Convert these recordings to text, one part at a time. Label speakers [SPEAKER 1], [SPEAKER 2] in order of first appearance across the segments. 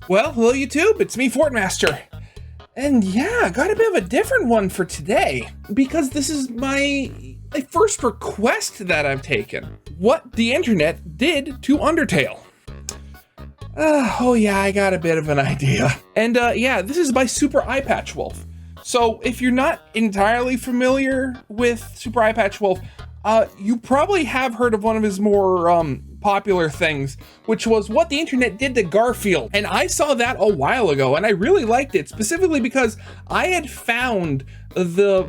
[SPEAKER 1] Well, hello YouTube, it's me, Fortmaster. And yeah, I got a bit of a different one for today, because this is my first request that I've taken. What the internet did to Undertale. Oh yeah, I got a bit of an idea. And yeah, this is by Super Eyepatch Wolf. So if you're not entirely familiar with Super Eyepatch Wolf, you probably have heard of one of his more popular things, which was What the Internet Did to Garfield. And I saw that a while ago, and I really liked it, specifically because I had found the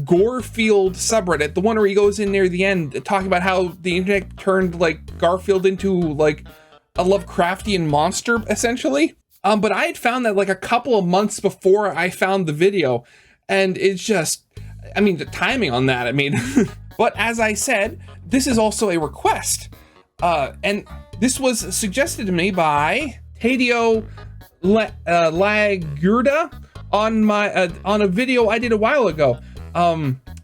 [SPEAKER 1] Gorefield subreddit, the one where he goes in near the end, talking about how the internet turned like Garfield into like a Lovecraftian monster, essentially. But I had found that like a couple of months before I found the video, and it's just, I mean, the timing on that, I mean, but as I said, this is also a request. And this was suggested to me by Tadio Lagurda on my on a video I did a while ago.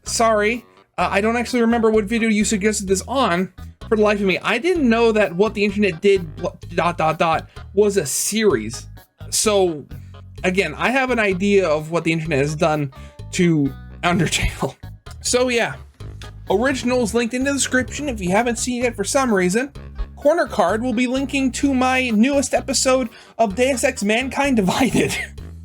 [SPEAKER 1] Sorry, I don't actually remember what video you suggested this on. For the life of me, I didn't know that What the Internet Did ... was a series. So again, I have an idea of what the internet has done to Undertale. So yeah, originals linked in the description if you haven't seen it for some reason. Corner card will be linking to my newest episode of Deus Ex Mankind Divided.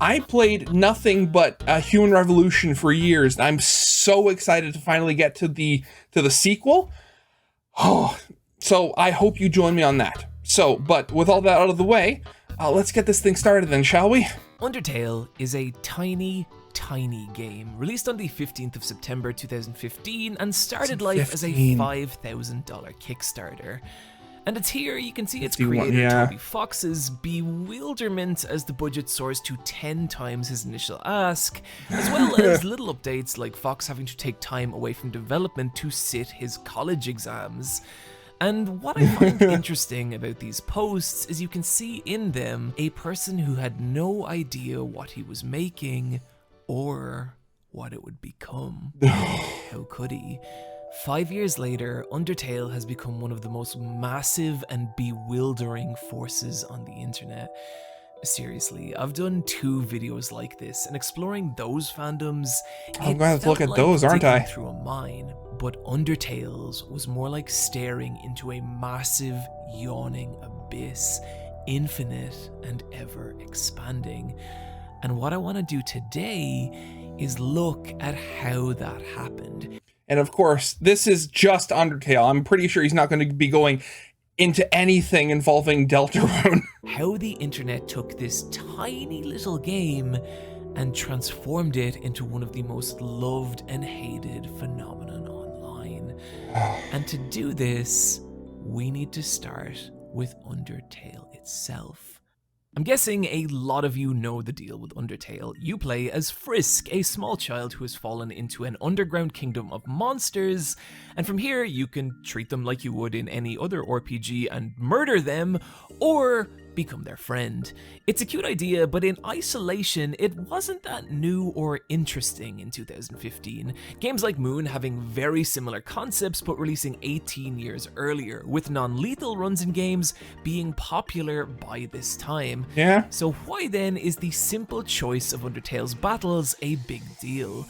[SPEAKER 1] I played nothing but Human Revolution for years. I'm so excited to finally get to the sequel. Oh, so I hope you join me on that. So, but with all that out of the way, let's get this thing started then, shall we?
[SPEAKER 2] Undertale is a tiny game released on the 15th of September 2015 and started life as a $5,000 Kickstarter. And it's here you can see its creator Toby Fox's bewilderment as the budget soars to 10 times his initial ask, as well as little updates like Fox having to take time away from development to sit his college exams. And what I find interesting about these posts is you can see in them a person who had no idea what he was making or what it would become. How could he? 5 years later, Undertale has become one of the most massive and bewildering forces on the internet. Seriously, I've done 2 videos like this, and exploring those fandoms,
[SPEAKER 1] I'm gonna have to look at those, aren't I?
[SPEAKER 2] Through a mine, but Undertale's was more like staring into a massive, yawning abyss, infinite and ever expanding. And what I want to do today is look at how that happened.
[SPEAKER 1] And of course, this is just Undertale. I'm pretty sure he's not going to be going into anything involving Deltarune.
[SPEAKER 2] How the internet took this tiny little game and transformed it into one of the most loved and hated phenomenon online. And to do this, we need to start with Undertale itself. I'm guessing a lot of you know the deal with Undertale. You play as Frisk, a small child who has fallen into an underground kingdom of monsters, and from here you can treat them like you would in any other RPG and murder them, or become their friend. It's a cute idea, but in isolation, it wasn't that new or interesting in 2015. Games like Moon having very similar concepts, but releasing 18 years earlier, with non-lethal runs in games being popular by this time.
[SPEAKER 1] Yeah.
[SPEAKER 2] So why then is the simple choice of Undertale's battles a big deal?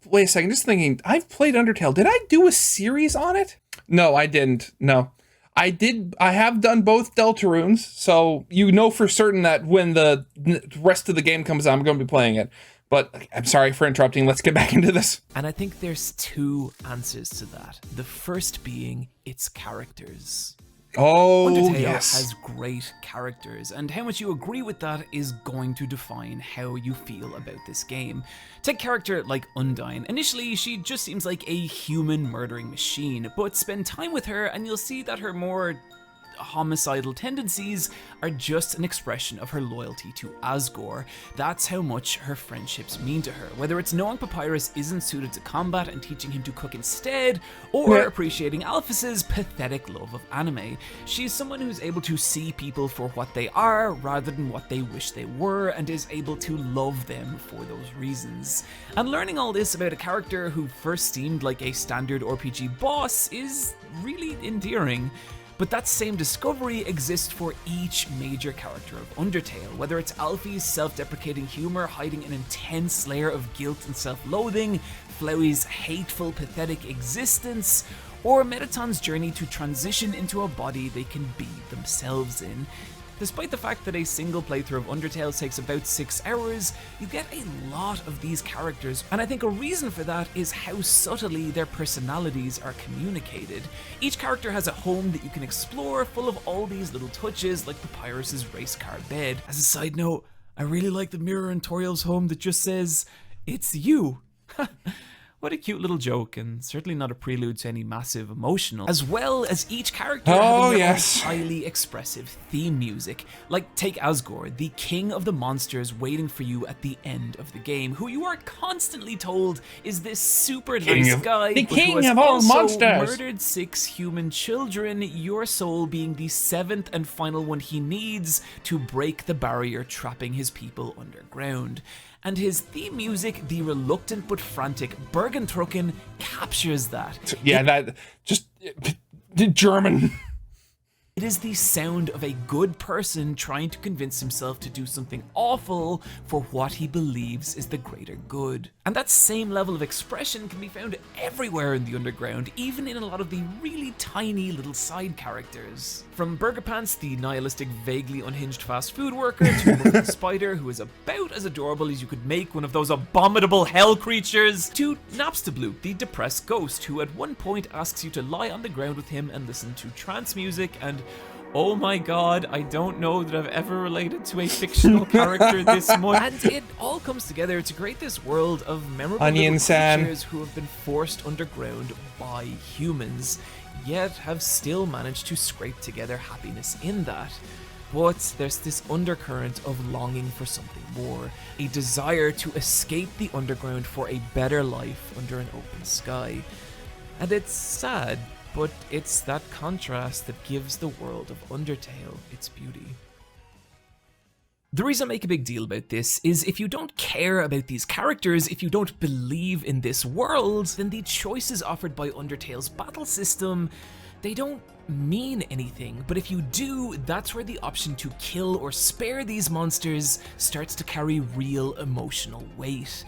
[SPEAKER 1] Wait a second, just thinking, I've played Undertale. Did I do a series on it? No, I didn't. No. I have done both Deltarunes, so you know for certain that when the rest of the game comes out, I'm going to be playing it. But I'm sorry for interrupting. Let's get back into this.
[SPEAKER 2] And I think there's 2 answers to that. The first being its characters.
[SPEAKER 1] Oh,
[SPEAKER 3] Undertale
[SPEAKER 1] yes.
[SPEAKER 3] has great characters, and how much you agree with that is going to define how you feel about this game. Take a character like Undyne. Initially, she just seems like a human murdering machine, but spend time with her and you'll see that her more homicidal tendencies are just an expression of her loyalty to Asgore. That's how much her friendships mean to her. Whether it's knowing Papyrus isn't suited to combat and teaching him to cook instead, or appreciating Alphys's pathetic love of anime. She's someone who's able to see people for what they are rather than what they wish they were, and is able to love them for those reasons. And learning all this about a character who first seemed like a standard RPG boss is really endearing. But that same discovery exists for each major character of Undertale, whether it's Alfie's self-deprecating humor hiding an intense layer of guilt and self-loathing, Flowey's hateful, pathetic existence, or Mettaton's journey to transition into a body they can be themselves in. Despite the fact that a single playthrough of Undertale takes about 6 hours, you get a lot of these characters, and I think a reason for that is how subtly their personalities are communicated. Each character has a home that you can explore, full of all these little touches like Papyrus's race car bed. As a side note, I really like the mirror in Toriel's home that just says, "It's you." What a cute little joke, and certainly not a prelude to any massive emotional. As well as each character having their own highly expressive theme music. Like, take Asgore, the king of the monsters waiting for you at the end of the game, who you are constantly told is this super nice guy,
[SPEAKER 1] the king
[SPEAKER 3] who has
[SPEAKER 1] of all
[SPEAKER 3] also
[SPEAKER 1] monsters,
[SPEAKER 3] murdered 6 human children, your soul being the 7th and final one he needs to break the barrier trapping his people underground. And his theme music, the reluctant but frantic Bergentrucken, captures that.
[SPEAKER 1] Yeah, that just German.
[SPEAKER 3] It is the sound of a good person trying to convince himself to do something awful for what he believes is the greater good. And that same level of expression can be found everywhere in the underground, even in a lot of the really tiny little side characters. From Burger Pants, the nihilistic, vaguely unhinged fast food worker, to Muffin Spider, who is about as adorable as you could make one of those abominable hell creatures, to Napstabloop, the depressed ghost, who at one point asks you to lie on the ground with him and listen to trance music, and oh my god, I don't know that I've ever related to a fictional character this much. And it all comes together to create this world of memorable creatures who have been forced underground by humans, yet have still managed to scrape together happiness in that. But there's this undercurrent of longing for something more, a desire to escape the underground for a better life under an open sky. And it's sad, but it's that contrast that gives the world of Undertale its beauty. The reason I make a big deal about this is if you don't care about these characters, if you don't believe in this world, then the choices offered by Undertale's battle system, they don't mean anything. But if you do, that's where the option to kill or spare these monsters starts to carry real emotional weight.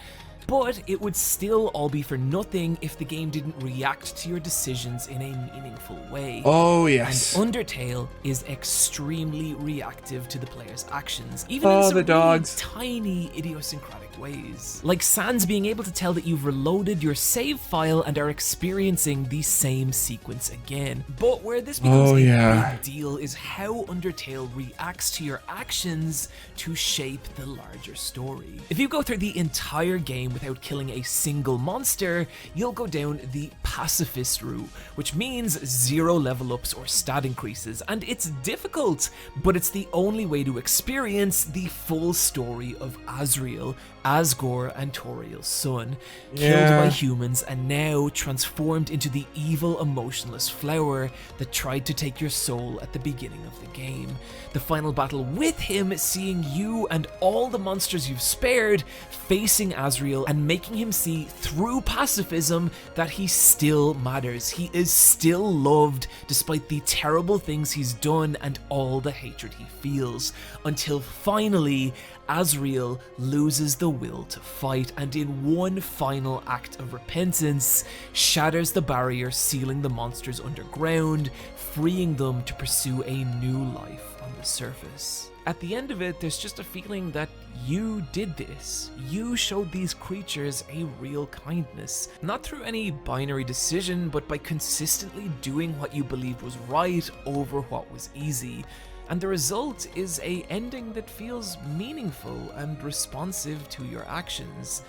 [SPEAKER 3] But it would still all be for nothing if the game didn't react to your decisions in a meaningful way.
[SPEAKER 1] Oh, yes.
[SPEAKER 3] And Undertale is extremely reactive to the player's actions, even in some really tiny idiosyncratic ways. Like Sans being able to tell that you've reloaded your save file and are experiencing the same sequence again. But where this becomes a big deal is how Undertale reacts to your actions to shape the larger story. If you go through the entire game without killing a single monster, you'll go down the pacifist route, which means 0 level ups or stat increases, and it's difficult, but it's the only way to experience the full story of Asriel, Asgore, and Toriel's son, killed by humans and now transformed into the evil, emotionless flower that tried to take your soul at the beginning of the game. The final battle with him, seeing you and all the monsters you've spared facing Asriel and making him see through pacifism that he still matters. He is still loved despite the terrible things he's done and all the hatred he feels, until finally Asriel loses the will to fight and in one final act of repentance shatters the barrier sealing the monsters underground, freeing them to pursue a new life on the surface. At the end of it, there's just a feeling that you did this. You showed these creatures a real kindness, not through any binary decision, but by consistently doing what you believed was right over what was easy. And the result is a ending that feels meaningful and responsive to your actions.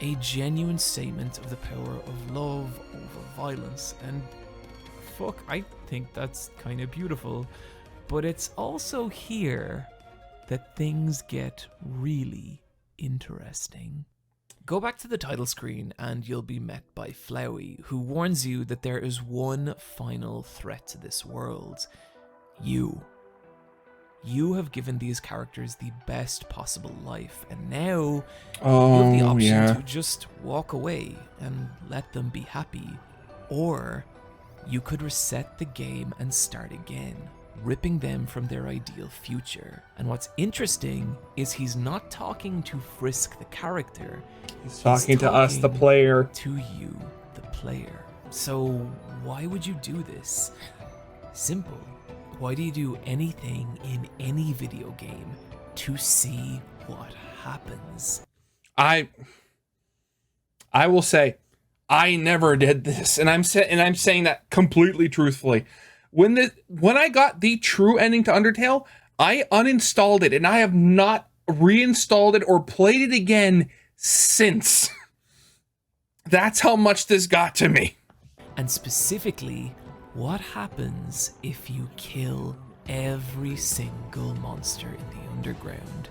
[SPEAKER 3] A genuine statement of the power of love over violence. And fuck, I think that's kind of beautiful. But it's also here that things get really interesting. Go back to the title screen and you'll be met by Flowey, who warns you that there is one final threat to this world. You. You have given these characters the best possible life, and now you have the option to just walk away and let them be happy, or
[SPEAKER 2] you could reset the game and start again, ripping them from their ideal future. And what's interesting is he's not talking to Frisk the character.
[SPEAKER 1] He's talking to us, the player.
[SPEAKER 2] To you, the player. So why would you do this? Simple. Why do you do anything in any video game? To see what happens.
[SPEAKER 1] I will say, I never did this, and I'm saying that completely truthfully. When I got the true ending to Undertale, I uninstalled it, and I have not reinstalled it or played it again since. That's how much this got to me.
[SPEAKER 2] And specifically, what happens if you kill every single monster in the underground?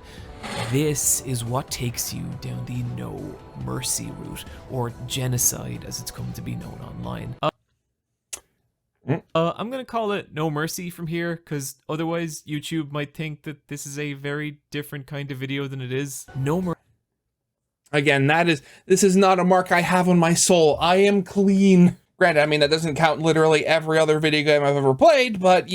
[SPEAKER 2] This is what takes you down the no mercy route, or genocide as it's come to be known online. I'm gonna call it no mercy from here, because otherwise YouTube might think that this is a very different kind of video than it is. No mercy.
[SPEAKER 1] Again, this is not a mark I have on my soul. I am clean. Granted, I mean, that doesn't count literally every other video game I've ever played, but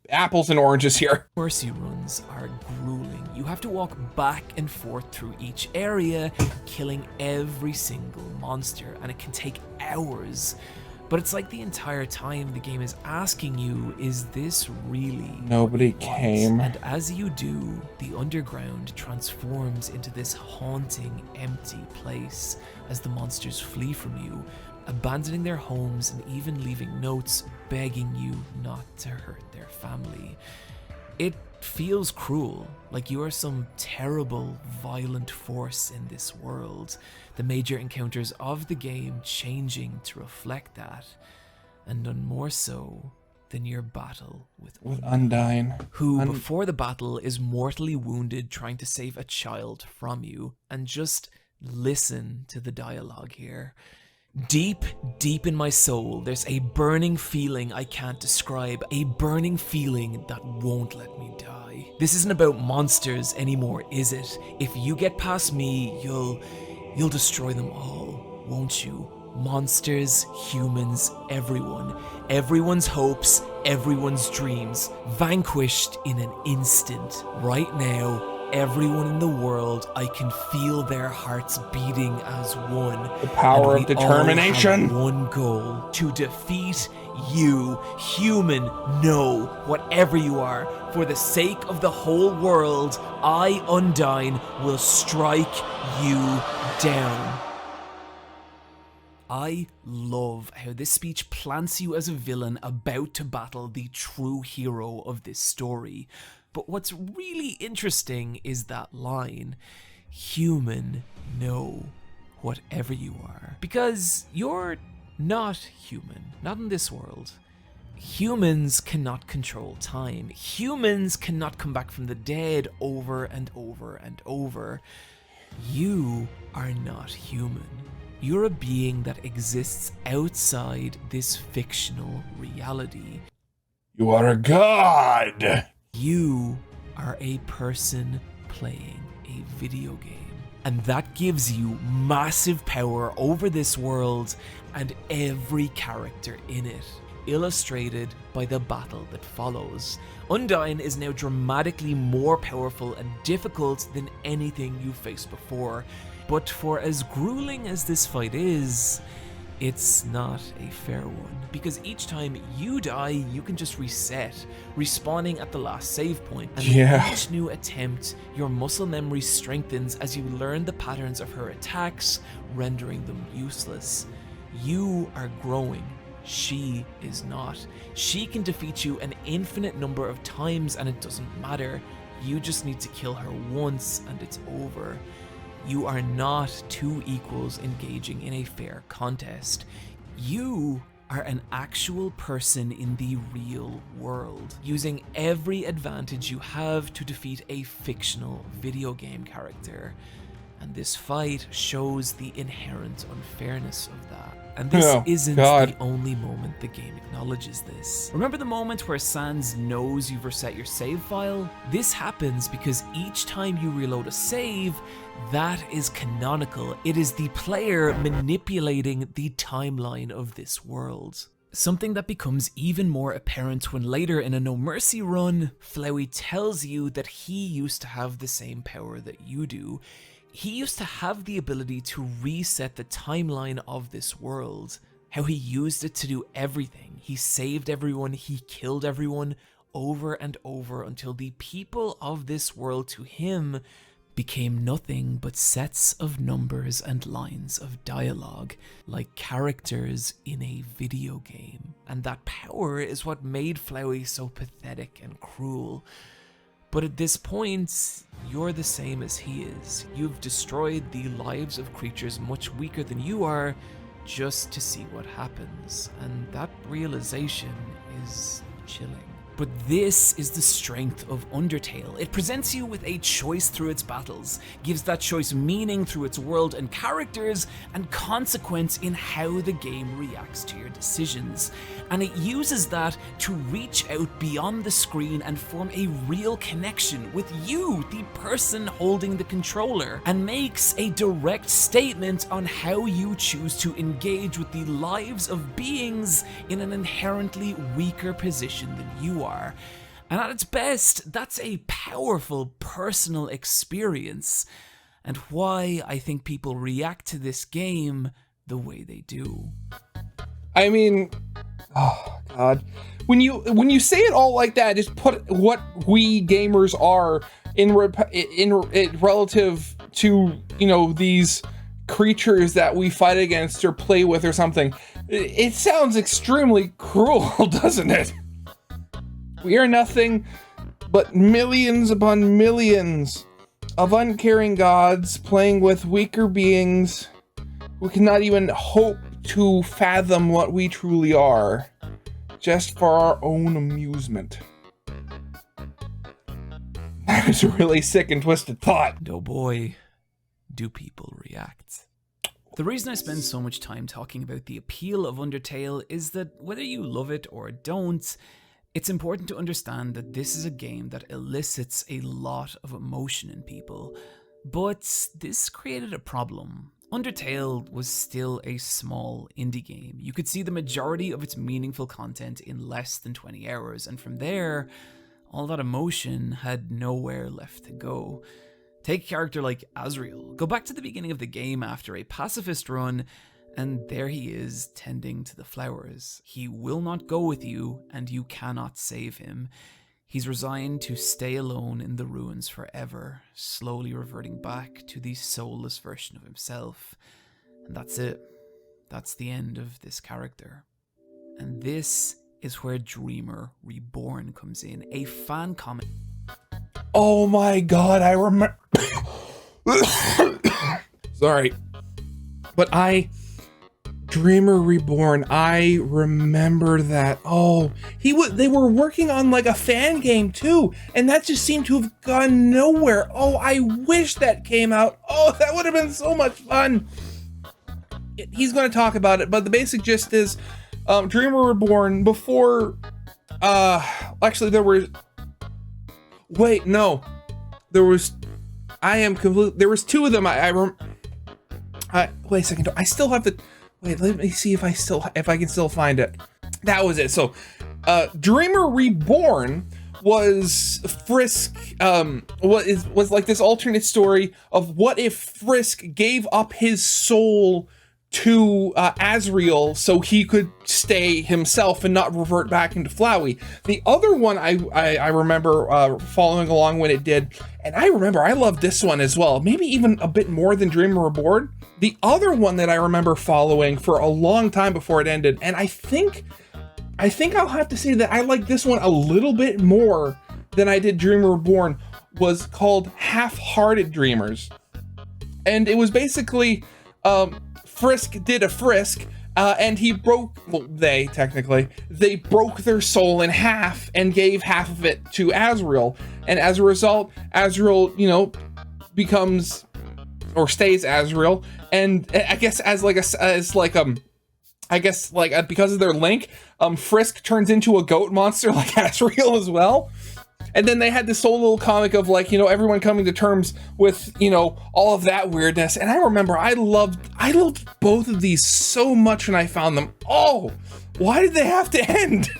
[SPEAKER 1] apples and oranges here.
[SPEAKER 2] Mercy runs are grueling. You have to walk back and forth through each area, killing every single monster, and it can take hours. But it's like the entire time the game is asking you, is this really
[SPEAKER 1] Nobody came.
[SPEAKER 2] And as you do, the underground transforms into this haunting, empty place as the monsters flee from you, abandoning their homes and even leaving notes begging you not to hurt their family. It feels cruel, like you are some terrible, violent force in this world. The major encounters of the game changing to reflect that, and none more so than your battle with
[SPEAKER 1] Undyne,
[SPEAKER 2] who before the battle is mortally wounded trying to save a child from you. And just listen to the dialogue here. Deep, deep in my soul, there's a burning feeling I can't describe, a burning feeling that won't let me die. This isn't about monsters anymore, is it? If you get past me, you'll destroy them all, won't you? Monsters, humans, everyone. Everyone's hopes, everyone's dreams, vanquished in an instant. Right now, everyone in the world, I can feel their hearts beating as one.
[SPEAKER 1] The power of determination.
[SPEAKER 2] All have one goal: to defeat you, human, no, whatever you are. For the sake of the whole world, I, Undyne, will strike you down. I love how this speech plants you as a villain about to battle the true hero of this story. But what's really interesting is that line, human, no, whatever you are. Because you're not human, not in this world. Humans cannot control time. Humans cannot come back from the dead over and over and over. You are not human. You're a being that exists outside this fictional reality.
[SPEAKER 1] You are a god!
[SPEAKER 2] You are a person playing a video game. And that gives you massive power over this world and every character in it, illustrated by the battle that follows. Undyne is now dramatically more powerful and difficult than anything you've faced before. But for as grueling as this fight is, it's not a fair one, because each time you die, you can just reset, respawning at the last save point. And with each new attempt, your muscle memory strengthens as you learn the patterns of her attacks, rendering them useless. You are growing. She is not. She can defeat you an infinite number of times and it doesn't matter. You just need to kill her once and it's over. You are not two equals engaging in a fair contest. You are an actual person in the real world, using every advantage you have to defeat a fictional video game character. And this fight shows the inherent unfairness of that. And this isn't the only moment the game acknowledges this. Remember the moment where Sans knows you've reset your save file? This happens because each time you reload a save, that is canonical. It is the player manipulating the timeline of this world. Something that becomes even more apparent when later in a No Mercy run, Flowey tells you that he used to have the same power that you do. He used to have the ability to reset the timeline of this world. How he used it to do everything. He saved everyone, he killed everyone over and over until the people of this world to him became nothing but sets of numbers and lines of dialogue, like characters in a video game. And that power is what made Flowey so pathetic and cruel. But at this point, you're the same as he is. You've destroyed the lives of creatures much weaker than you are just to see what happens. And that realization is chilling. But this is the strength of Undertale. It presents you with a choice through its battles, gives that choice meaning through its world and characters, and consequence in how the game reacts to your decisions. And it uses that to reach out beyond the screen and form a real connection with you, the person holding the controller, and makes a direct statement on how you choose to engage with the lives of beings in an inherently weaker position than you are. And at its best, that's a powerful personal experience, and why I think people react to this game the way they do.
[SPEAKER 1] I mean, oh god, when you say it all like that, just put what we gamers are in relative to, you know, these creatures that we fight against or play with or something. It sounds extremely cruel, doesn't it? We are nothing but millions upon millions of uncaring gods playing with weaker beings who cannot even hope to fathom what we truly are, just for our own amusement. That is a really sick and twisted thought.
[SPEAKER 2] Oh boy, do people react.
[SPEAKER 3] The reason I spend so much time talking about the appeal of Undertale is that whether you love it or don't, it's important to understand that this is a game that elicits a lot of emotion in people. But this created a problem. Undertale was still a small indie game. You could see the majority of its meaningful content in less than 20 hours, and from there, all that emotion had nowhere left to go. Take a character like Asriel. Go back to the beginning of the game after a pacifist run, and there he is, tending to the flowers. He will not go with you, and you cannot save him. He's resigned to stay alone in the ruins forever, slowly reverting back to the soulless version of himself. And that's it. That's the end of this character. And this is where Dreamer Reborn comes in, a fan comment.
[SPEAKER 1] Oh my god, I remember. Sorry. But Dreamer Reborn, I remember that. Oh, they were working on like a fan game too, and that just seemed to have gone nowhere. Oh, I wish that came out. Oh, that would have been so much fun. He's going to talk about it, but the basic gist is Dreamer Reborn before actually there was wait, no. There was two of them. Wait a second. I still have the wait, let me see if I can still find it. That was it. So, Dreamer Reborn was Frisk, was like this alternate story of what if Frisk gave up his soul to Asriel so he could stay himself and not revert back into Flowey. The other one I remember following along when it did, and I remember I loved this one as well, maybe even a bit more than Dreamer Reborn. The other one that I remember following for a long time before it ended, and I think I'll have to say that I like this one a little bit more than I did Dreamer Reborn, was called Half-Hearted Dreamers. And it was basically Frisk did a Frisk, and they broke their soul in half and gave half of it to Asriel. And as a result, Asriel, becomes or stays Asriel. And I guess because of their link, Frisk turns into a goat monster like Asriel as well. And then they had this whole little comic of everyone coming to terms with, all of that weirdness. And I remember I loved both of these so much when I found them. Oh, Why did they have to end?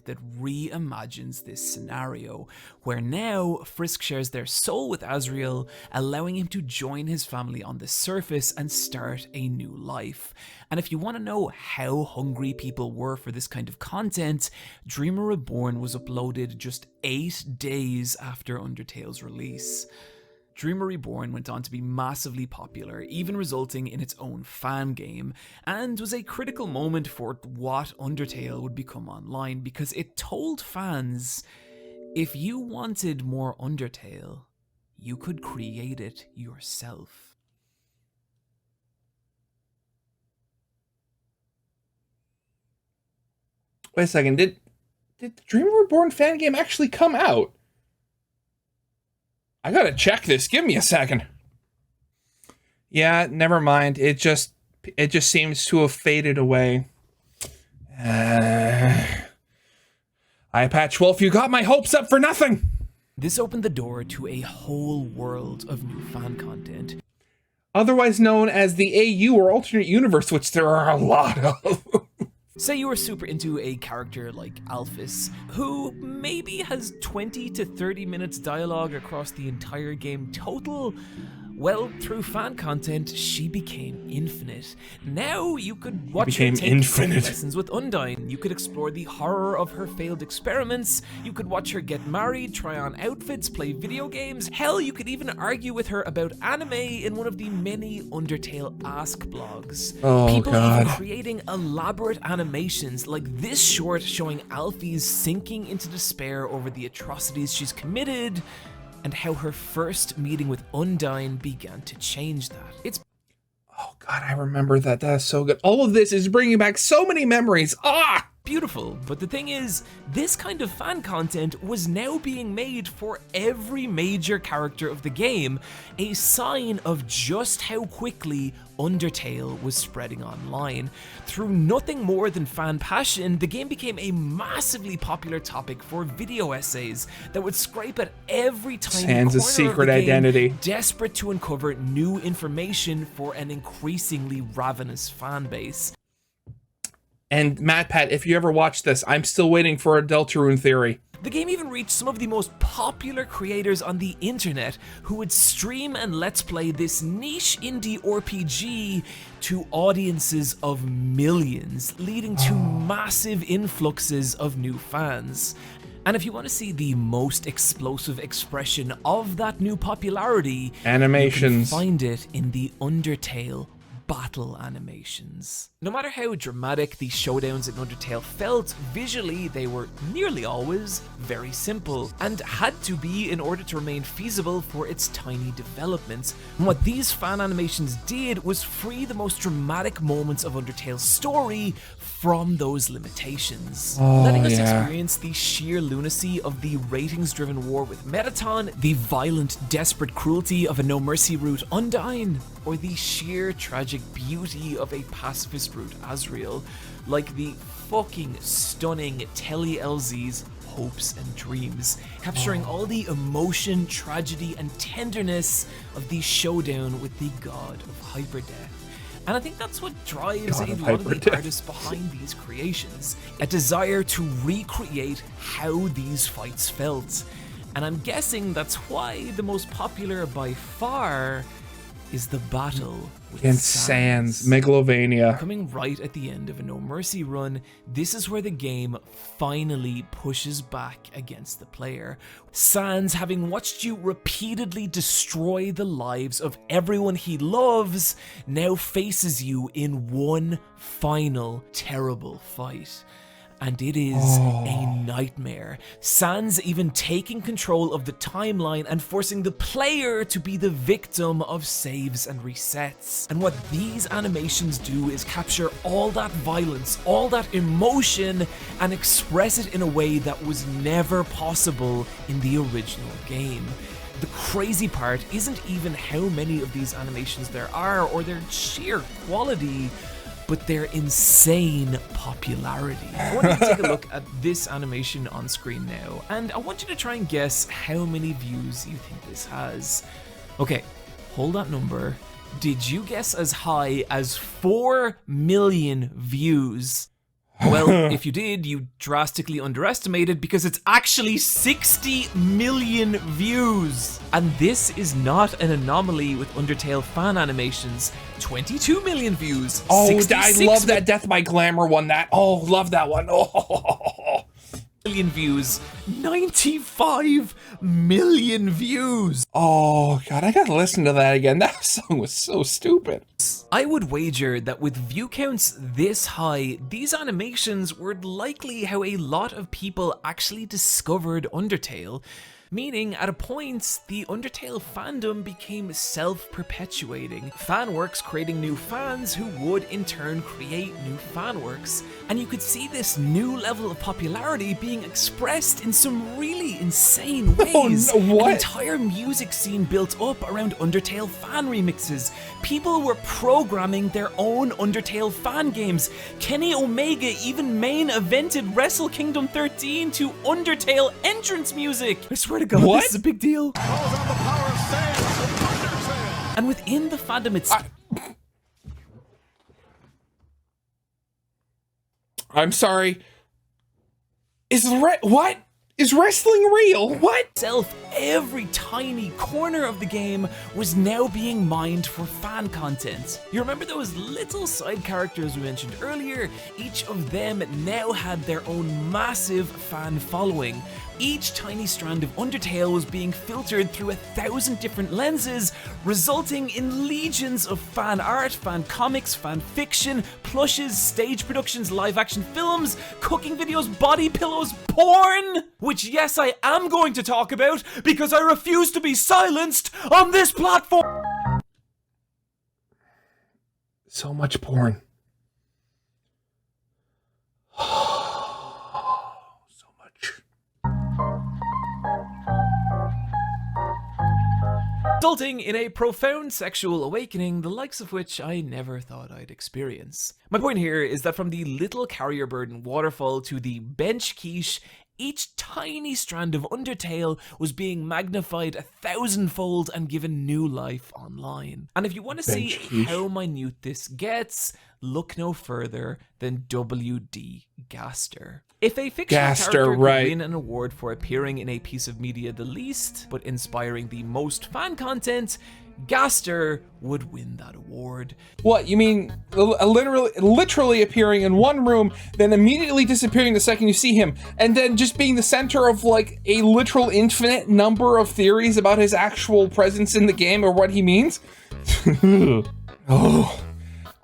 [SPEAKER 3] That reimagines this scenario, where now Frisk shares their soul with Asriel, allowing him to join his family on the surface and start a new life. And if you want to know how hungry people were for this kind of content, Dreamer Reborn was uploaded just 8 days after Undertale's release. Dreamer Reborn went on to be massively popular, even resulting in its own fan game, and was a critical moment for what Undertale would become online, because it told fans, if you wanted more Undertale, you could create it yourself.
[SPEAKER 1] Wait a second, did the Dreamer Reborn fan game actually come out? I gotta check this. Give me a second. Yeah, never mind. It just seems to have faded away. iPatch Wolf, you got my hopes up for nothing.
[SPEAKER 3] This opened the door to a whole world of new fan content,
[SPEAKER 1] otherwise known as the AU or alternate universe, which there are a lot of.
[SPEAKER 3] Say you were super into a character like Alphys, who maybe has 20 to 30 minutes dialogue across the entire game total. Well, through fan content, she became infinite. Now you could watch her take lessons with Undyne. You could explore the horror of her failed experiments. You could watch her get married, try on outfits, play video games. Hell, you could even argue with her about anime in one of the many Undertale Ask blogs.
[SPEAKER 1] Oh,
[SPEAKER 3] People
[SPEAKER 1] God.
[SPEAKER 3] even creating elaborate animations like this short showing Alphys sinking into despair over the atrocities she's committed, and how her first meeting with Undyne began to change that. It's
[SPEAKER 1] oh God, I remember that. That is so good. All of this is bringing back so many memories.
[SPEAKER 3] beautiful, but the thing is, this kind of fan content was now being made for every major character of the game, a sign of just how quickly Undertale was spreading online. Through nothing more than fan passion, the game became a massively popular topic for video essays that would scrape at every tiny
[SPEAKER 1] Sans a
[SPEAKER 3] corner
[SPEAKER 1] secret
[SPEAKER 3] of the game,
[SPEAKER 1] identity,
[SPEAKER 3] desperate to uncover new information for an increasingly ravenous fan base.
[SPEAKER 1] And MatPat, if you ever watch this, I'm still waiting for a Deltarune theory.
[SPEAKER 3] The game even reached some of the most popular creators on the internet who would stream and let's play this niche indie RPG to audiences of millions, leading to massive influxes of new fans. And if you want to see the most explosive expression of that new popularity,
[SPEAKER 1] animations,
[SPEAKER 3] you can find it in the Undertale battle animations. No matter how dramatic the showdowns in Undertale felt, visually they were nearly always very simple, and had to be in order to remain feasible for its tiny development. And what these fan animations did was free the most dramatic moments of Undertale's story from those limitations, letting us experience the sheer lunacy of the ratings-driven war with Metaton, the violent, desperate cruelty of a no-mercy route Undyne, or the sheer tragic beauty of a pacifist route Asriel, like the fucking stunning Telly LZ's Hopes and Dreams, capturing all the emotion, tragedy, and tenderness of the showdown with the god of hyperdeath. And I think that's what drives a lot of the artists behind these creations, a desire to recreate how these fights felt. And I'm guessing that's why the most popular by far is the battle with
[SPEAKER 1] Sans Megalovania.
[SPEAKER 3] Coming right at the end of a No Mercy run, this is where the game finally pushes back against the player. Sans, having watched you repeatedly destroy the lives of everyone he loves, now faces you in one final terrible fight. And it is a nightmare. Sans even taking control of the timeline and forcing the player to be the victim of saves and resets. And what these animations do is capture all that violence, all that emotion, and express it in a way that was never possible in the original game. The crazy part isn't even how many of these animations there are or their sheer quality, but their insane popularity. I want you to take a look at this animation on screen now, and I want you to try and guess how many views you think this has. Okay, hold that number. Did you guess as high as 4 million views? Well, if you did, you drastically underestimated because it's actually 60 million views. And this is not an anomaly with Undertale fan animations. 22 million views.
[SPEAKER 1] Oh, I love that Death by Glamour one. Love that one. Oh.
[SPEAKER 3] Million views. 95 million views.
[SPEAKER 1] Oh, God, I gotta listen to that again. That song was so stupid.
[SPEAKER 3] I would wager that with view counts this high, these animations were likely how a lot of people actually discovered Undertale. Meaning, at a point, the Undertale fandom became self-perpetuating, fanworks creating new fans who would in turn create new fanworks. And you could see this new level of popularity being expressed in some really insane ways.
[SPEAKER 1] Oh, no, what?
[SPEAKER 3] An entire music scene built up around Undertale fan remixes. People were programming their own Undertale fan games. Kenny Omega even main evented Wrestle Kingdom 13 to Undertale entrance music. I swear to God,
[SPEAKER 1] what?
[SPEAKER 3] This is a big deal. And within the fandom itself,
[SPEAKER 1] I'm sorry. What? Is wrestling real? What?
[SPEAKER 3] Every tiny corner of the game was now being mined for fan content. You remember those little side characters we mentioned earlier? Each of them now had their own massive fan following. Each tiny strand of Undertale was being filtered through 1,000 different lenses, resulting in legions of fan art, fan comics, fan fiction, plushes, stage productions, live action films, cooking videos, body pillows, porn! Which, yes, I am going to talk about because I refuse to be silenced on this platform!
[SPEAKER 1] So much porn.
[SPEAKER 3] Resulting in a profound sexual awakening, the likes of which I never thought I'd experience. My point here is that from the little carrier burden waterfall to the bench quiche, each tiny strand of Undertale was being magnified 1,000-fold and given new life online. And if you want to see how minute this gets, look no further than W.D. Gaster. If a fictional character could win an award for appearing in a piece of media the least, but inspiring the most fan content, Gaster would win that award.
[SPEAKER 1] What, you mean literally appearing in one room, then immediately disappearing the second you see him, and then just being the center of like a literal infinite number of theories about his actual presence in the game or what he means? Oh.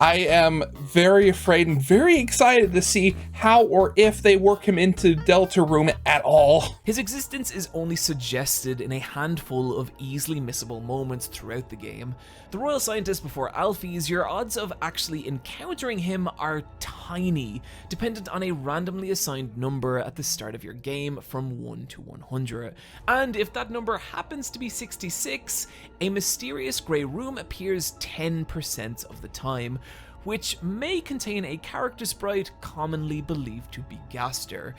[SPEAKER 1] I am very afraid and very excited to see how or if they work him into Deltarune at all.
[SPEAKER 3] His existence is only suggested in a handful of easily missable moments throughout the game. The Royal Scientist before Alphys, your odds of actually encountering him are tiny, dependent on a randomly assigned number at the start of your game from 1 to 100. And if that number happens to be 66, a mysterious grey room appears 10% of the time, which may contain a character sprite commonly believed to be Gaster,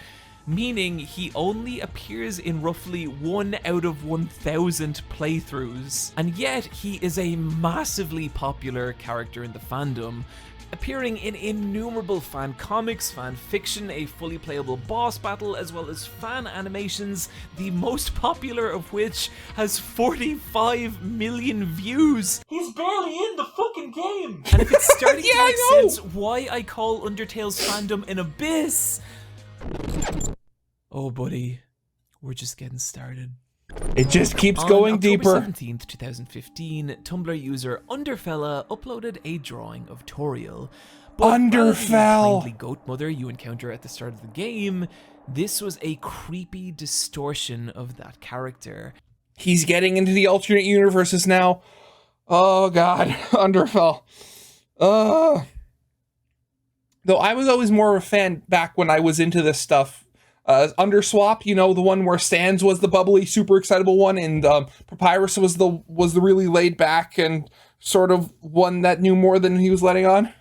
[SPEAKER 3] meaning he only appears in roughly 1 out of 1,000 playthroughs. And yet he is a massively popular character in the fandom, appearing in innumerable fan comics, fan fiction, a fully playable boss battle, as well as fan animations, the most popular of which has 45 million views. He's barely in the fucking game! And if it's starting to make sense why I call Undertale's fandom an abyss... Oh buddy, we're just getting started.
[SPEAKER 1] It just keeps going deeper.
[SPEAKER 3] On October 17th, 2015, Tumblr user Underfella uploaded a drawing of Toriel. But
[SPEAKER 1] Underfell!
[SPEAKER 3] The kindly goat mother you encounter at the start of the game, this was a creepy distortion of that character.
[SPEAKER 1] He's getting into the alternate universes now. Oh god, Underfell. Though I was always more of a fan back when I was into this stuff. Underswap, you know, the one where Sans was the bubbly, super excitable one, and Papyrus was the really laid back and sort of one that knew more than he was letting on.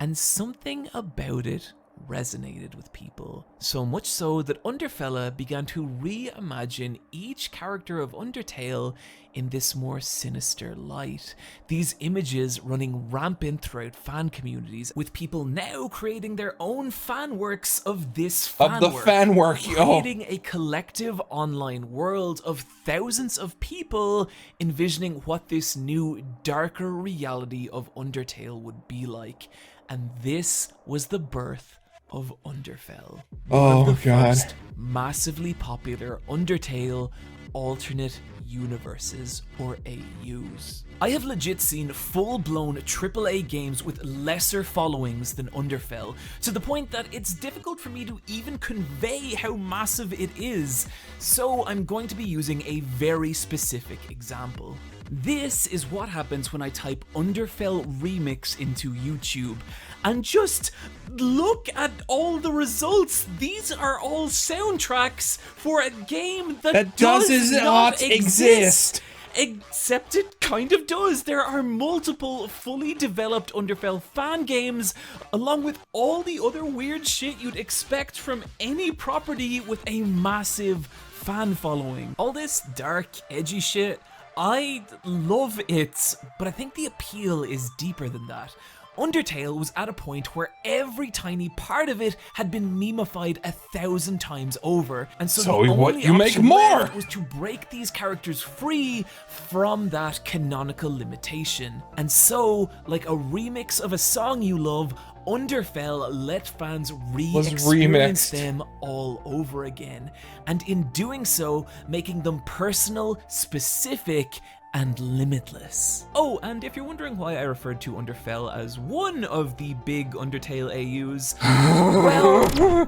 [SPEAKER 3] And something about it
[SPEAKER 2] resonated with people. So much so that Underfella began to reimagine each character of Undertale in this more sinister light. These images running rampant throughout fan communities, with people now creating their own fan works of this fan work.
[SPEAKER 1] Fan work, yo.
[SPEAKER 2] Creating a collective online world of thousands of people envisioning what this new, darker reality of Undertale would be like. And this was the birth of Underfell. One of the first massively popular Undertale alternate universes, or AUs. I have legit seen full-blown AAA games with lesser followings than Underfell, to the point that it's difficult for me to even convey how massive it is, so I'm going to be using a very specific example. This is what happens when I type Underfell Remix into YouTube, and just look at all the results. These are all soundtracks for a game that does not exist. Except it kind of does. There are multiple fully developed Underfell fan games, along with all the other weird shit you'd expect from any property with a massive fan following. All this dark, edgy shit, I love it, but I think the appeal is deeper than that. Undertale was at a point where every tiny part of it had been memified 1,000 times over, and so the only option left was to break these characters free from that canonical limitation. And so, like a remix of a song you love, Underfell let fans re-experience them all over again, and in doing so, making them personal, specific, and limitless. Oh, and if you're wondering why I referred to Underfell as one of the big Undertale AUs, well,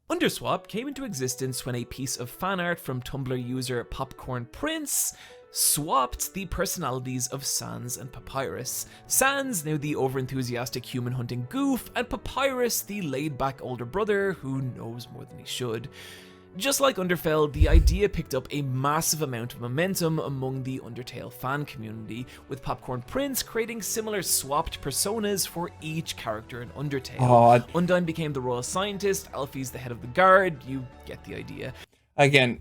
[SPEAKER 2] Underswap came into existence when a piece of fan art from Tumblr user Popcorn Prince swapped the personalities of Sans and Papyrus. Sans, now the overenthusiastic human hunting goof, and Papyrus, the laid-back older brother who knows more than he should. Just like Underfell, the idea picked up a massive amount of momentum among the Undertale fan community, with Popcorn Prince creating similar swapped personas for each character in Undertale. Undyne became the royal scientist, Alfie's the head of the guard, you get the idea.
[SPEAKER 1] Again,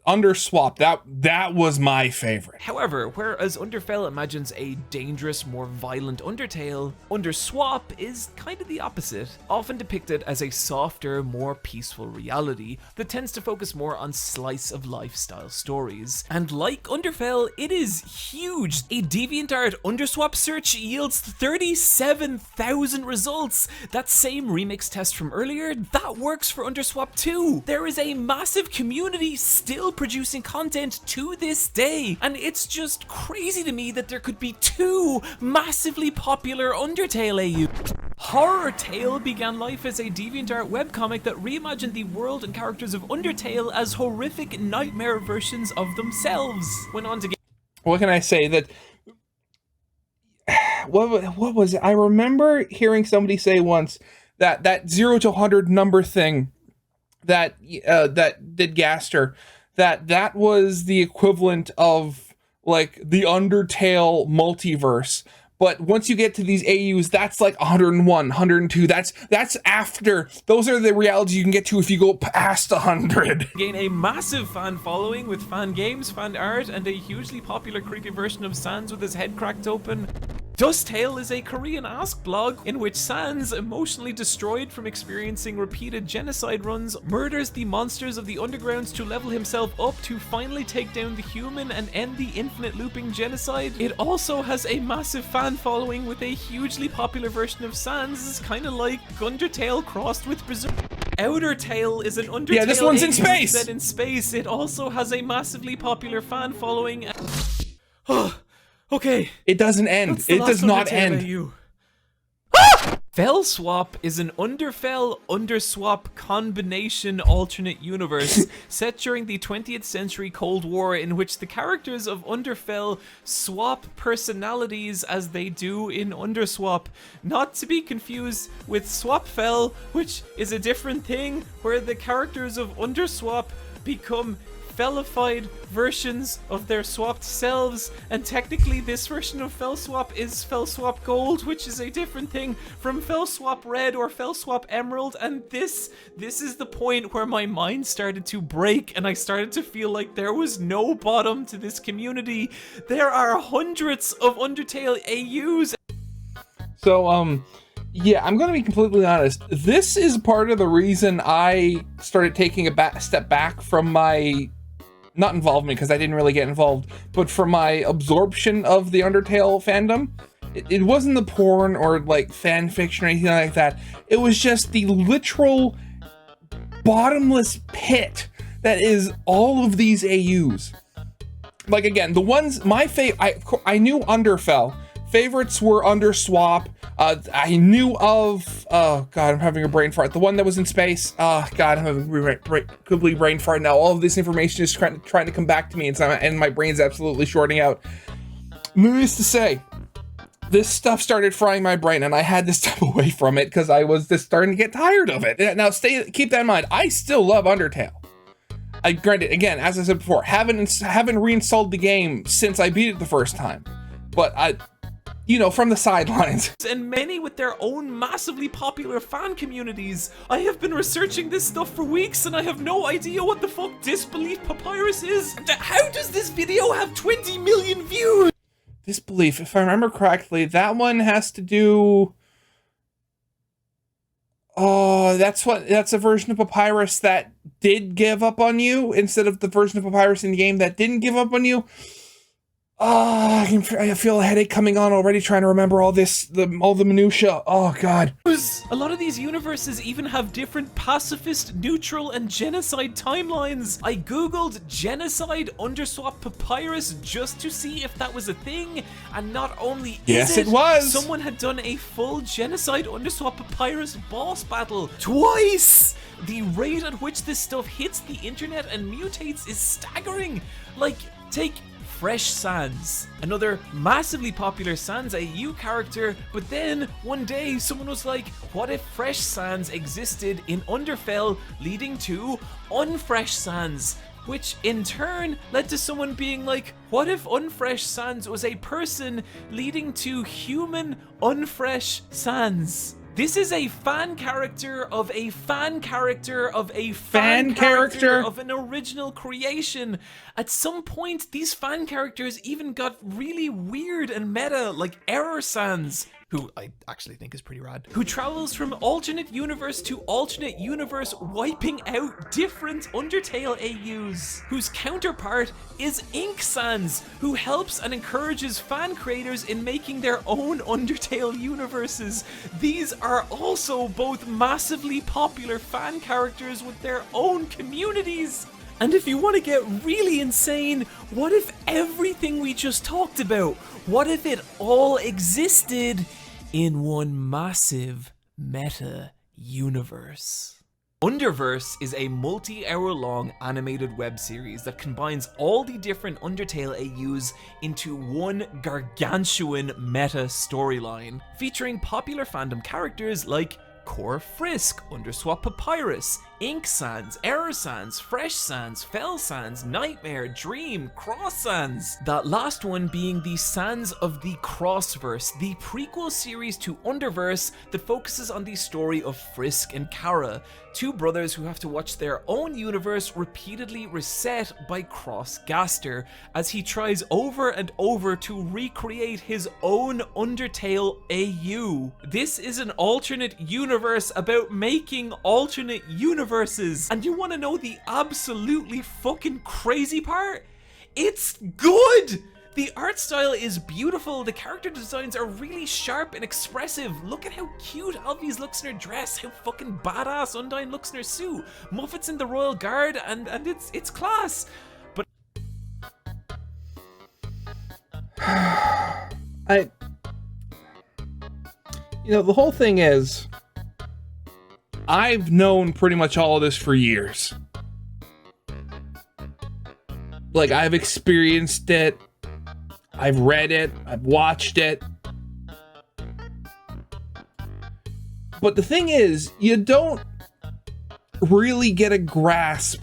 [SPEAKER 1] Underswap, that was my favorite.
[SPEAKER 2] However, whereas Underfell imagines a dangerous, more violent Undertale, Underswap is kind of the opposite, often depicted as a softer, more peaceful reality that tends to focus more on slice-of-life style stories. And like Underfell, it is huge. A DeviantArt Underswap search yields 37,000 results. That same remix test from earlier, that works for Underswap too. There is a massive community still producing content to this day, and it's just crazy to me that there could be two massively popular Undertale AUs. Horror Tale began life as a DeviantArt webcomic that reimagined the world and characters of Undertale as horrific nightmare versions of themselves. Went on to get...
[SPEAKER 1] What can I say? That what was it? I remember hearing somebody say once that 0 to 100 number thing that did Gaster, that was the equivalent of like the Undertale multiverse. But once you get to these AUs, that's like 101, 102. That's after. Those are the realities you can get to if you go past 100.
[SPEAKER 2] Gain a massive fan following with fan games, fan art, and a hugely popular creepy version of Sans with his head cracked open. Dusttale is a Korean Ask blog in which Sans, emotionally destroyed from experiencing repeated genocide runs, murders the monsters of the undergrounds to level himself up to finally take down the human and end the infinite looping genocide. It also has a massive fan following with a hugely popular version of Sans, kind of like Undertale crossed with Berserk. Outer Tale is an Undertale
[SPEAKER 1] this one's in space.
[SPEAKER 2] set in space. It also has a massively popular fan following. Okay.
[SPEAKER 1] It doesn't end. It does not end.
[SPEAKER 2] Fellswap is an Underfell-Underswap combination alternate universe set during the 20th century Cold War, in which the characters of Underfell swap personalities as they do in Underswap. Not to be confused with Swapfell, which is a different thing, where the characters of Underswap become fellified versions of their swapped selves, and technically this version of Fellswap is Fellswap Gold, which is a different thing from Fellswap Red or Fellswap Emerald, and this is the point where my mind started to break and I started to feel like there was no bottom to this community. There are hundreds of Undertale AUs.
[SPEAKER 1] So, yeah, I'm going to be completely honest. This is part of the reason I started taking a step back from my, not involvement, because I didn't really get involved, but from my absorption of the Undertale fandom. It wasn't the porn or like fan fiction or anything like that. It was just the literal bottomless pit that is all of these AUs. Like, again, the ones, I knew Underfell. Favorites were Underswap. I knew of, oh god, I'm having a brain fart. The one that was in space. Oh god, I'm having a complete brain fart now. All of this information is trying to come back to me, and my brain's absolutely shorting out. Needless to say, this stuff started frying my brain, and I had to step away from it because I was just starting to get tired of it. Now, keep that in mind. I still love Undertale. I granted, again, as I said before, haven't reinstalled the game since I beat it the first time, but from the sidelines.
[SPEAKER 2] And many with their own massively popular fan communities. I have been researching this stuff for weeks and I have no idea what the fuck Disbelief Papyrus is. How does this video have 20 million views?
[SPEAKER 1] Disbelief, if I remember correctly, that one has to do... Oh, that's a version of Papyrus that did give up on you instead of the version of Papyrus in the game that didn't give up on you. Oh, I feel a headache coming on already trying to remember all the minutia. Oh, God.
[SPEAKER 2] A lot of these universes even have different pacifist, neutral, and genocide timelines. I googled genocide Underswap Papyrus just to see if that was a thing, and not only
[SPEAKER 1] yes, it was.
[SPEAKER 2] Someone had done a full genocide Underswap Papyrus boss battle twice. The rate at which this stuff hits the internet and mutates is staggering. Like, take Fresh Sans, another massively popular Sans AU character, but then one day someone was like, what if Fresh Sans existed in Underfell, leading to Unfresh Sans, which in turn led to someone being like, what if Unfresh Sans was a person, leading to human Unfresh Sans? This is a fan character of a fan character of a fan character of an original creation. At some point, these fan characters even got really weird and meta, like Error Sans, who I actually think is pretty rad, who travels from alternate universe to alternate universe, wiping out different Undertale AUs, whose counterpart is Ink Sans, who helps and encourages fan creators in making their own Undertale universes. These are also both massively popular fan characters with their own communities. And if you want to get really insane, what if everything we just talked about, what if it all existed in one massive meta universe? Underverse is a multi-hour-long animated web series that combines all the different Undertale AUs into one gargantuan meta storyline, featuring popular fandom characters like Core Frisk, Underswap Papyrus, Ink Sans, Error Sans, Fresh Sans, Fell Sans, Nightmare, Dream, Cross Sans. That last one being the Sans of the Crossverse, the prequel series to Underverse that focuses on the story of Frisk and Kara, two brothers who have to watch their own universe repeatedly reset by Cross Gaster as he tries over and over to recreate his own Undertale AU. This is an alternate universe about making alternate universes. And you want to know the absolutely fucking crazy part? It's good! The art style is beautiful, the character designs are really sharp and expressive. Look at how cute Alvies looks in her dress, how fucking badass Undyne looks in her suit. Muffet's in the Royal Guard, and it's class. But
[SPEAKER 1] the whole thing is, I've known pretty much all of this for years. Like, I've experienced it, I've read it, I've watched it. But the thing is, you don't really get a grasp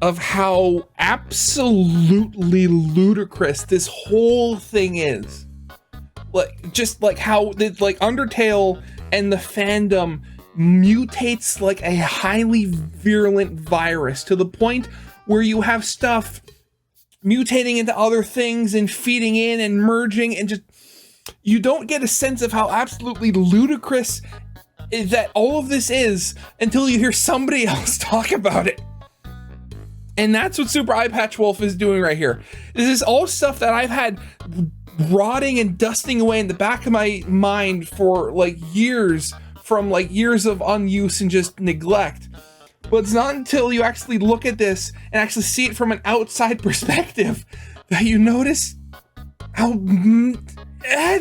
[SPEAKER 1] of how absolutely ludicrous this whole thing is. Like, just like how like Undertale and the fandom mutates like a highly virulent virus to the point where you have stuff mutating into other things and feeding in and merging, and just you don't get a sense of how absolutely ludicrous that all of this is until you hear somebody else talk about it. And that's what Super Eye Patch Wolf is doing right here. This is all stuff that I've had rotting and dusting away in the back of my mind for like years, from like years of unuse and just neglect. But it's not until you actually look at this and actually see it from an outside perspective that you notice how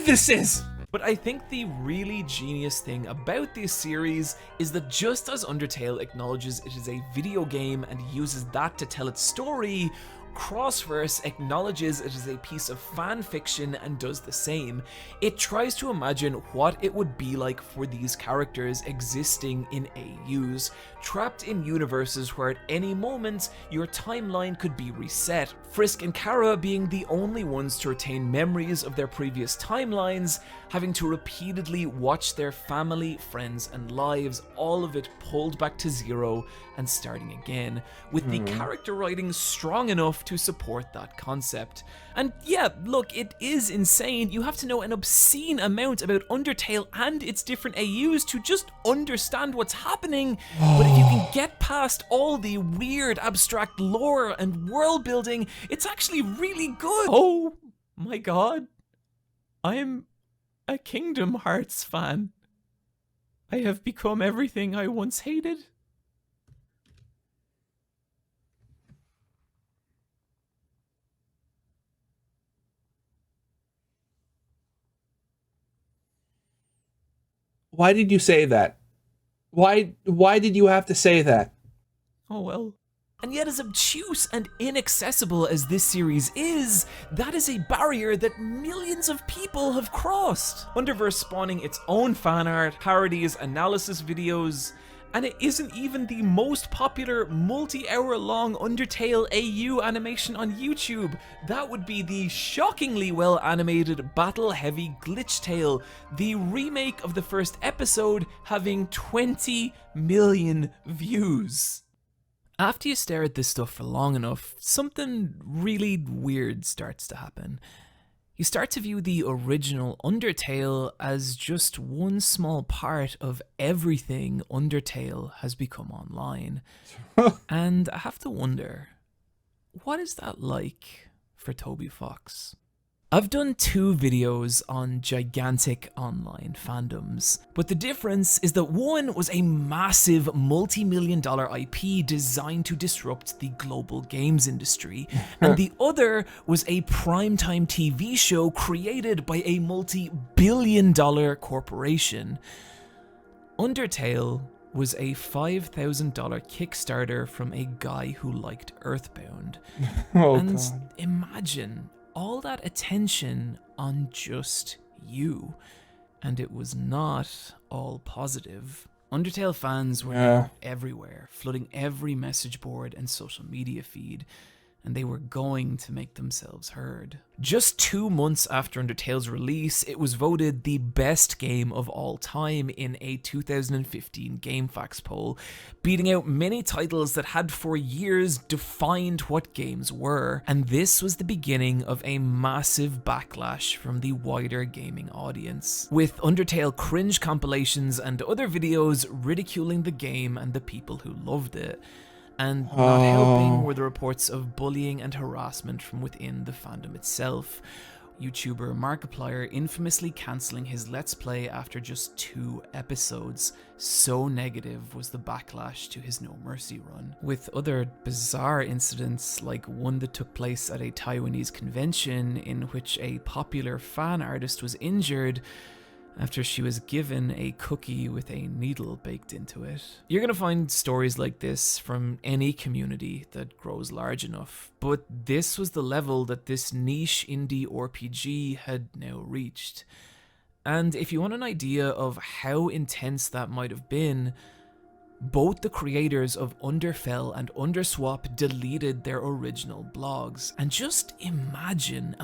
[SPEAKER 1] this is.
[SPEAKER 2] But I think the really genius thing about this series is that just as Undertale acknowledges it is a video game and uses that to tell its story, Crossverse acknowledges it is a piece of fan fiction and does the same. It tries to imagine what it would be like for these characters existing in AUs, trapped in universes where at any moment your timeline could be reset, Frisk and Kara being the only ones to retain memories of their previous timelines, having to repeatedly watch their family, friends and lives, all of it pulled back to zero and starting again, with the character writing strong enough to support that concept. And yeah, look, it is insane. You have to know an obscene amount about Undertale and its different AUs to just understand what's happening, but if you can get past all the weird abstract lore and world building, it's actually really good. Oh my god, I'm a Kingdom Hearts fan. I have become everything I once hated.
[SPEAKER 1] Why did you say that? Why did you have to say that?
[SPEAKER 2] Oh well. And yet, as obtuse and inaccessible as this series is, that is a barrier that millions of people have crossed. Underverse spawning its own fan art, parodies, analysis videos, and it isn't even the most popular multi-hour long Undertale AU animation on YouTube. That would be the shockingly well animated battle-heavy Glitch Tale, the remake of the first episode having 20 million views. After you stare at this stuff for long enough, something really weird starts to happen. You start to view the original Undertale as just one small part of everything Undertale has become online. And I have to wonder, what is that like for Toby Fox? I've done 2 videos on gigantic online fandoms, but the difference is that one was a massive multi-million-dollar IP designed to disrupt the global games industry, and the other was a primetime TV show created by a multi-billion-dollar corporation. Undertale was a $5,000 Kickstarter from a guy who liked Earthbound. And God. Imagine all that attention on just you. And it was not all positive. Undertale fans were everywhere, flooding every message board and social media feed, and they were going to make themselves heard. Just 2 months after Undertale's release, it was voted the best game of all time in a 2015 GameFAQs poll, beating out many titles that had for years defined what games were, and this was the beginning of a massive backlash from the wider gaming audience, with Undertale cringe compilations and other videos ridiculing the game and the people who loved it. And not helping were the reports of bullying and harassment from within the fandom itself. YouTuber Markiplier infamously cancelling his Let's Play after just 2 episodes. So negative was the backlash to his No Mercy run. With other bizarre incidents, like one that took place at a Taiwanese convention in which a popular fan artist was injured after she was given a cookie with a needle baked into it. You're gonna find stories like this from any community that grows large enough, but this was the level that this niche indie RPG had now reached. And if you want an idea of how intense that might have been, Both the creators of Underfell and Underswap deleted their original blogs. And just imagine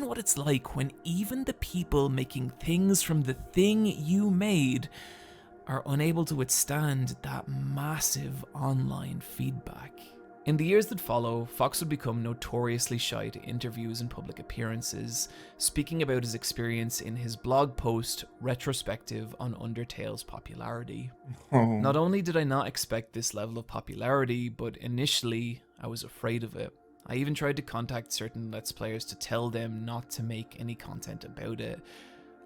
[SPEAKER 2] what it's like when even the people making things from the thing you made are unable to withstand that massive online feedback. In the years that follow, Fox would become notoriously shy to interviews and public appearances, speaking about his experience in his blog post retrospective on Undertale's popularity. Not only did I not expect this level of popularity, but initially I was afraid of it. I even tried to contact certain Let's Players to tell them not to make any content about it.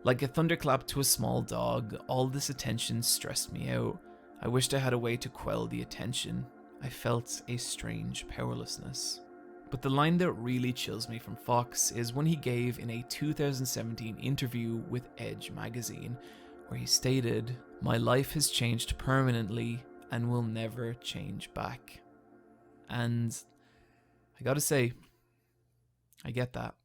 [SPEAKER 2] Like a thunderclap to a small dog, all this attention stressed me out. I wished I had a way to quell the attention. I felt a strange powerlessness. But the line that really chills me from Fox is when he gave in a 2017 interview with Edge magazine, where he stated, "My life has changed permanently and will never change back." And I gotta say, I get that.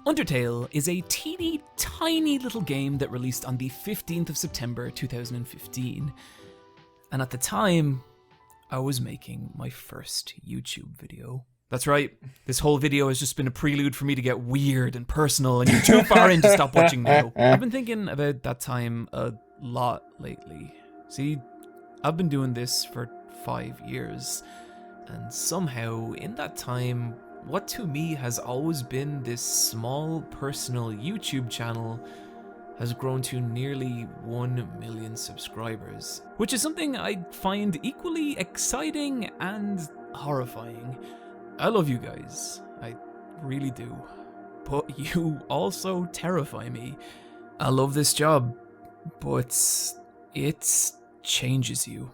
[SPEAKER 2] Undertale is a teeny tiny little game that released on the 15th of September 2015. And at the time, I was making my first YouTube video. That's right, this whole video has just been a prelude for me to get weird and personal, and you're too far in to stop watching now. I've been thinking about that time a lot lately. See, I've been doing this for 5 years, and somehow in that time, what to me has always been this small personal YouTube channel has grown to nearly 1 million subscribers, which is something I find equally exciting and horrifying. I love you guys, I really do, but you also terrify me. I love this job, but it changes you.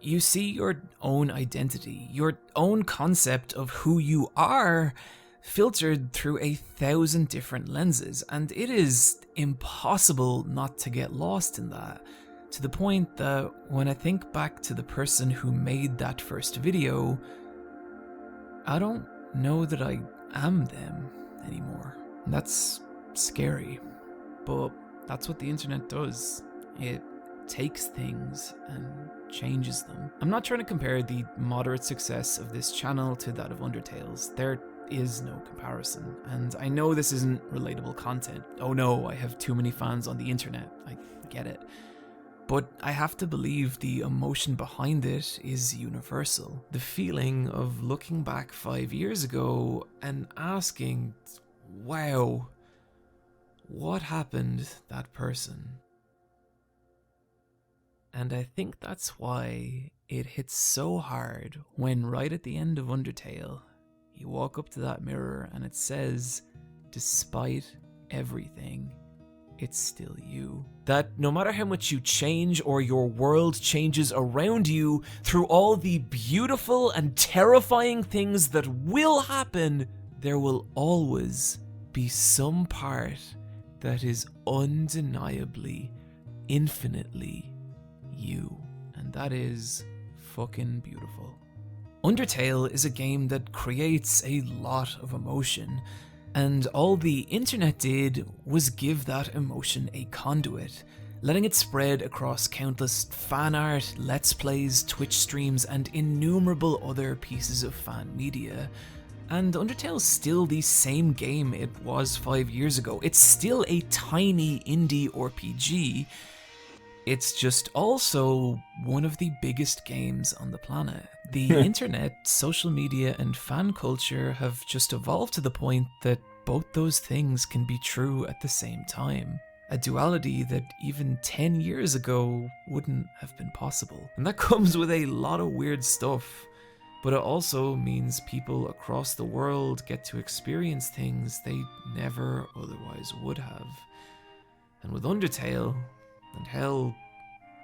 [SPEAKER 2] You see your own identity, your own concept of who you are, filtered through 1,000 different lenses, and it is impossible not to get lost in that, to the point that when I think back to the person who made that first video, I don't know that I am them anymore. And that's scary, but that's what the internet does. It takes things and changes them. I'm not trying to compare the moderate success of this channel to that of Undertale's. There is no comparison, and I know this isn't relatable content. Oh no, I have too many fans on the internet. I get it. But I have to believe the emotion behind it is universal. The feeling of looking back 5 years ago and asking, wow, what happened to that person? And I think that's why it hits so hard when right at the end of Undertale, you walk up to that mirror and it says, despite everything, it's still you. That no matter how much you change or your world changes around you, through all the beautiful and terrifying things that will happen, there will always be some part that is undeniably, infinitely you. And that is fucking beautiful. Undertale is a game that creates a lot of emotion, and all the internet did was give that emotion a conduit, letting it spread across countless fan art, let's plays, Twitch streams, and innumerable other pieces of fan media. And Undertale's still the same game it was 5 years ago. It's still a tiny indie RPG. It's just also one of the biggest games on the planet. The internet, social media, and fan culture have just evolved to the point that both those things can be true at the same time. A duality that even 10 years ago wouldn't have been possible. And that comes with a lot of weird stuff, but it also means people across the world get to experience things they never otherwise would have. And with Undertale, and hell,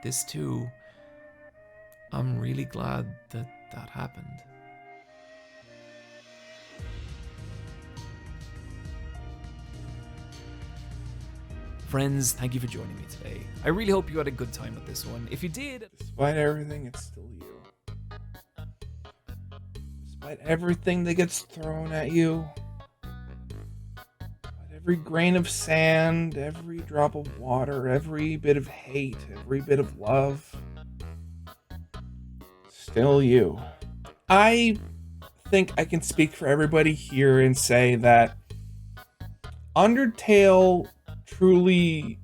[SPEAKER 2] this too, I'm really glad that that happened. Friends, thank you for joining me today. I really hope you had a good time with this one. If you did...
[SPEAKER 1] Despite everything, it's still you. Despite everything that gets thrown at you, despite Every grain of sand, every drop of water, every bit of hate, every bit of love. Still you. I think I can speak for everybody here and say that Undertale truly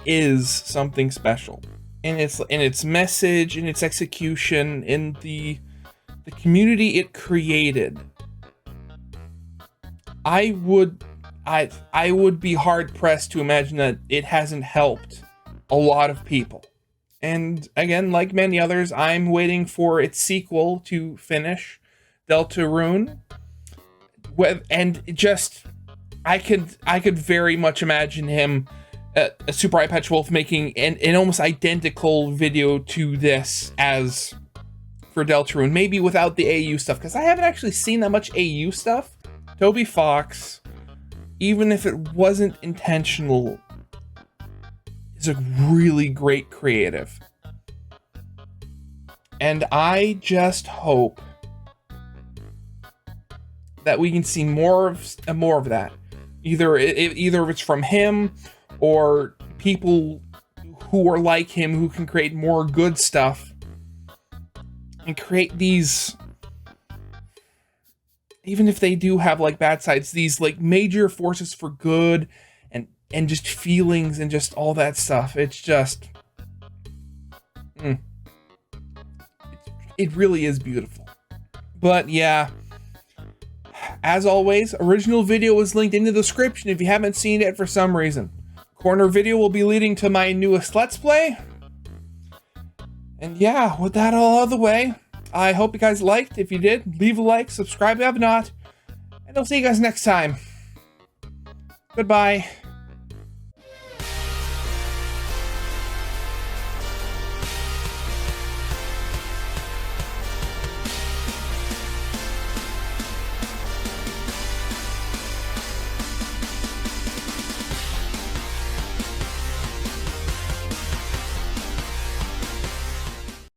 [SPEAKER 1] is something special. In its message, in its execution, in the community it created. I would be hard pressed to imagine that it hasn't helped a lot of people. And again, like many others, I'm waiting for its sequel to finish, Deltarune. And just, I could very much imagine him, a Super Eye Patch Wolf, making an almost identical video to this as for Deltarune, maybe without the AU stuff, because I haven't actually seen that much AU stuff. Toby Fox, even if it wasn't intentional, is a really great creative. And I just hope that we can see more of that. Either if it's from him or people who are like him who can create more good stuff and create these, even if they do have like bad sides, these like major forces for good and just feelings and just all that stuff. It's just it really is beautiful. But yeah, as always, original video is linked in the description if you haven't seen it for some reason. Corner video will be leading to my newest Let's Play. And yeah, with that all out of the way, I hope you guys liked. If you did, leave a like, subscribe if you have not, and I'll see you guys next time. Goodbye.